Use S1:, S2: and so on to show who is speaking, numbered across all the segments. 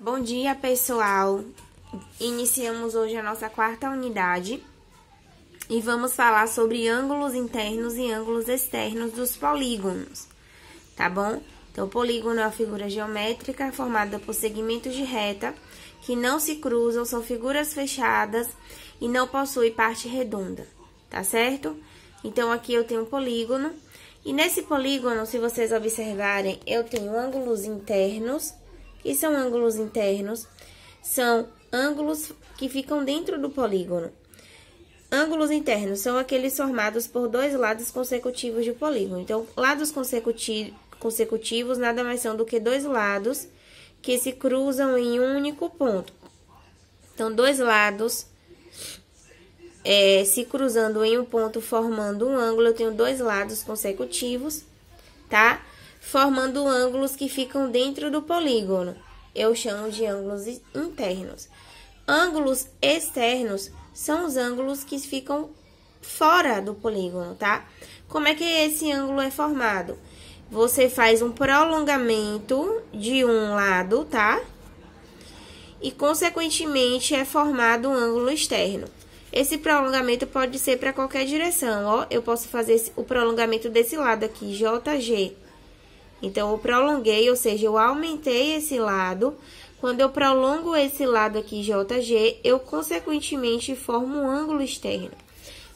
S1: Bom dia, pessoal! Iniciamos hoje a nossa quarta unidade e vamos falar sobre ângulos internos e ângulos externos dos polígonos, tá bom? Então, o polígono é uma figura geométrica formada por segmentos de reta que não se cruzam, são figuras fechadas e não possui parte redonda, tá certo? Então, aqui eu tenho um polígono e nesse polígono, se vocês observarem, eu tenho ângulos internos. Que são ângulos internos? São ângulos que ficam dentro do polígono. Ângulos internos são aqueles formados por dois lados consecutivos do polígono. Então, lados consecutivos nada mais são do que dois lados que se cruzam em um único ponto. Então, dois lados se cruzando em um ponto, formando um ângulo, eu tenho dois lados consecutivos, tá? Formando ângulos que ficam dentro do polígono. Eu chamo de ângulos internos. Ângulos externos são os ângulos que ficam fora do polígono, tá? Como é que esse ângulo é formado? Você faz um prolongamento de um lado, tá? E, consequentemente, é formado um ângulo externo. Esse prolongamento pode ser para qualquer direção, ó. Eu posso fazer o prolongamento desse lado aqui, JG. Então, eu prolonguei, ou seja, eu aumentei esse lado. Quando eu prolongo esse lado aqui, JG, eu, consequentemente, formo um ângulo externo.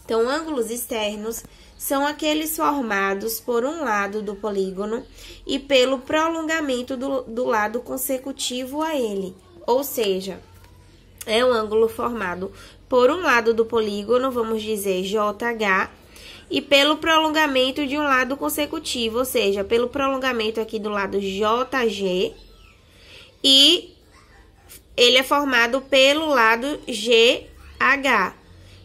S1: Então, ângulos externos são aqueles formados por um lado do polígono e pelo prolongamento do lado consecutivo a ele. Ou seja, é um ângulo formado por um lado do polígono, vamos dizer JH, e pelo prolongamento de um lado consecutivo, ou seja, pelo prolongamento aqui do lado JG, e ele é formado pelo lado GH.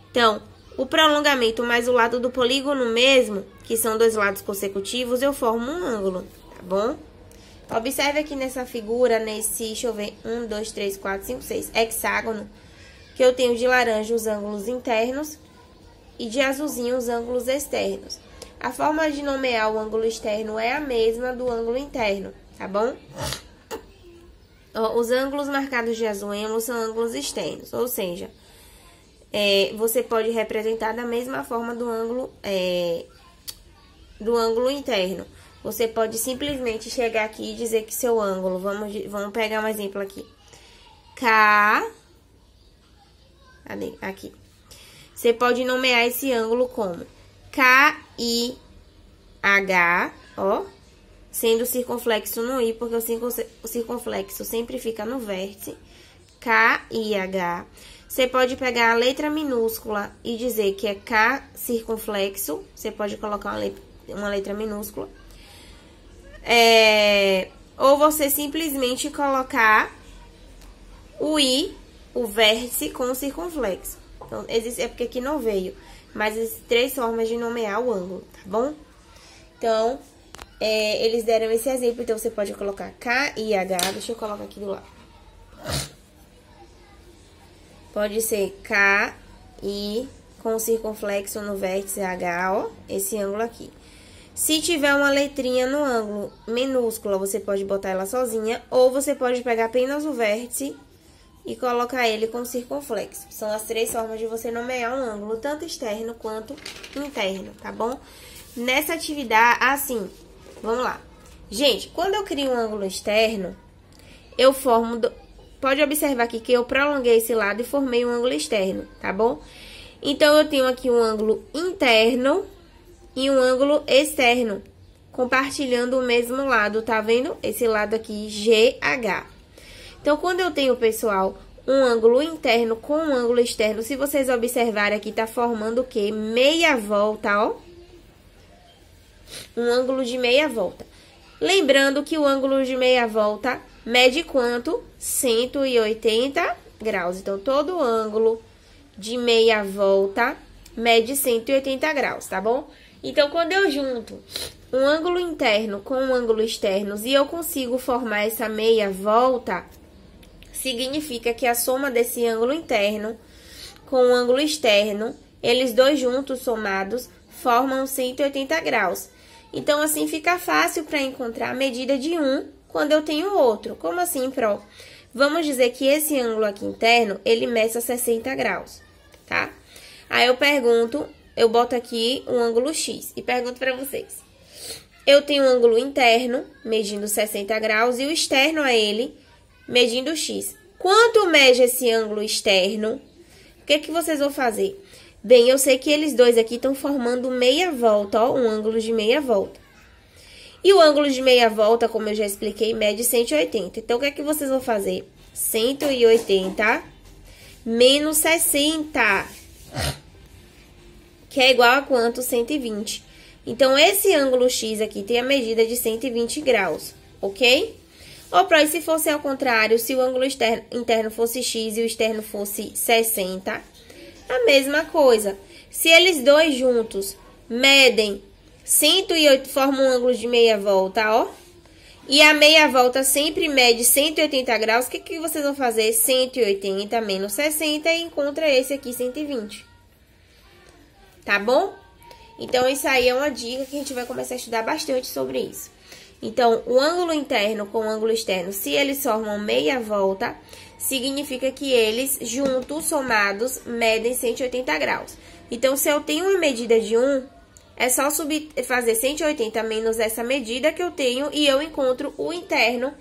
S1: Então, o prolongamento mais o lado do polígono mesmo, que são dois lados consecutivos, eu formo um ângulo, tá bom? Observe aqui nessa figura, deixa eu ver, 1, 2, 3, 4, 5, 6, hexágono, que eu tenho de laranja os ângulos internos, e de azulzinho os ângulos externos. A forma de nomear o ângulo externo é a mesma do ângulo interno, tá bom? Os ângulos marcados de azul são ângulos externos, ou seja, você pode representar da mesma forma do ângulo interno. Você pode simplesmente chegar aqui e dizer que seu ângulo, vamos pegar um exemplo aqui, cadê? Aqui. Você pode nomear esse ângulo como KIH, ó, sendo circunflexo no I, porque o circunflexo sempre fica no vértice, KIH. Você pode pegar a letra minúscula e dizer que é K circunflexo, você pode colocar uma letra minúscula. Ou você simplesmente colocar o I, o vértice, com o circunflexo. Então, é porque aqui não veio, mas existem três formas de nomear o ângulo, tá bom? Então, eles deram esse exemplo, então você pode colocar KIH, deixa eu colocar aqui do lado. Pode ser KI com circunflexo no vértice H, ó, esse ângulo aqui. Se tiver uma letrinha no ângulo minúscula, você pode botar ela sozinha, ou você pode pegar apenas o vértice e colocar ele com circunflexo. São as três formas de você nomear um ângulo, tanto externo quanto interno, tá bom? Nessa atividade, assim, vamos lá. Gente, quando eu crio um ângulo externo, eu formo... Pode observar aqui que eu prolonguei esse lado e formei um ângulo externo, tá bom? Então, eu tenho aqui um ângulo interno e um ângulo externo, compartilhando o mesmo lado, tá vendo? Esse lado aqui, GH. Então, quando eu tenho, pessoal, um ângulo interno com um ângulo externo, se vocês observarem aqui, tá formando o quê? Meia volta, ó. Um ângulo de meia volta. Lembrando que o ângulo de meia volta mede quanto? 180 graus. Então, todo ângulo de meia volta mede 180 graus, tá bom? Então, quando eu junto um ângulo interno com um ângulo externo e eu consigo formar essa meia volta, significa que a soma desse ângulo interno com o ângulo externo, eles dois juntos somados, formam 180 graus. Então, assim fica fácil para encontrar a medida de um quando eu tenho outro. Como assim, Pro? Vamos dizer que esse ângulo aqui interno, ele meça 60 graus, tá? Aí eu pergunto, eu boto aqui um ângulo X e pergunto pra vocês. Eu tenho um ângulo interno, medindo 60 graus, e o externo a ele, medindo X. Quanto mede esse ângulo externo? O que que vocês vão fazer? Bem, eu sei que eles dois aqui estão formando meia volta, ó, um ângulo de meia volta. E o ângulo de meia volta, como eu já expliquei, mede 180. Então, o que é que vocês vão fazer? 180 menos 60, que é igual a quanto? 120. Então, esse ângulo X aqui tem a medida de 120 graus, ok? Ou para se fosse ao contrário, se o ângulo interno fosse X e o externo fosse 60, a mesma coisa. Se eles dois juntos medem 108, formam um ângulo de meia volta, ó. E a meia volta sempre mede 180 graus. O que que vocês vão fazer? 180 menos 60 e encontra esse aqui, 120. Tá bom? Então, isso aí é uma dica que a gente vai começar a estudar bastante sobre isso. Então, o ângulo interno com o ângulo externo, se eles formam meia volta, significa que eles, juntos, somados, medem 180 graus. Então, se eu tenho uma medida de 1, é só fazer 180 menos essa medida que eu tenho e eu encontro o interno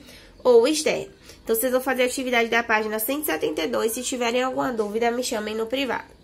S1: ou o externo. Então, vocês vão fazer a atividade da página 172. Se tiverem alguma dúvida, me chamem no privado.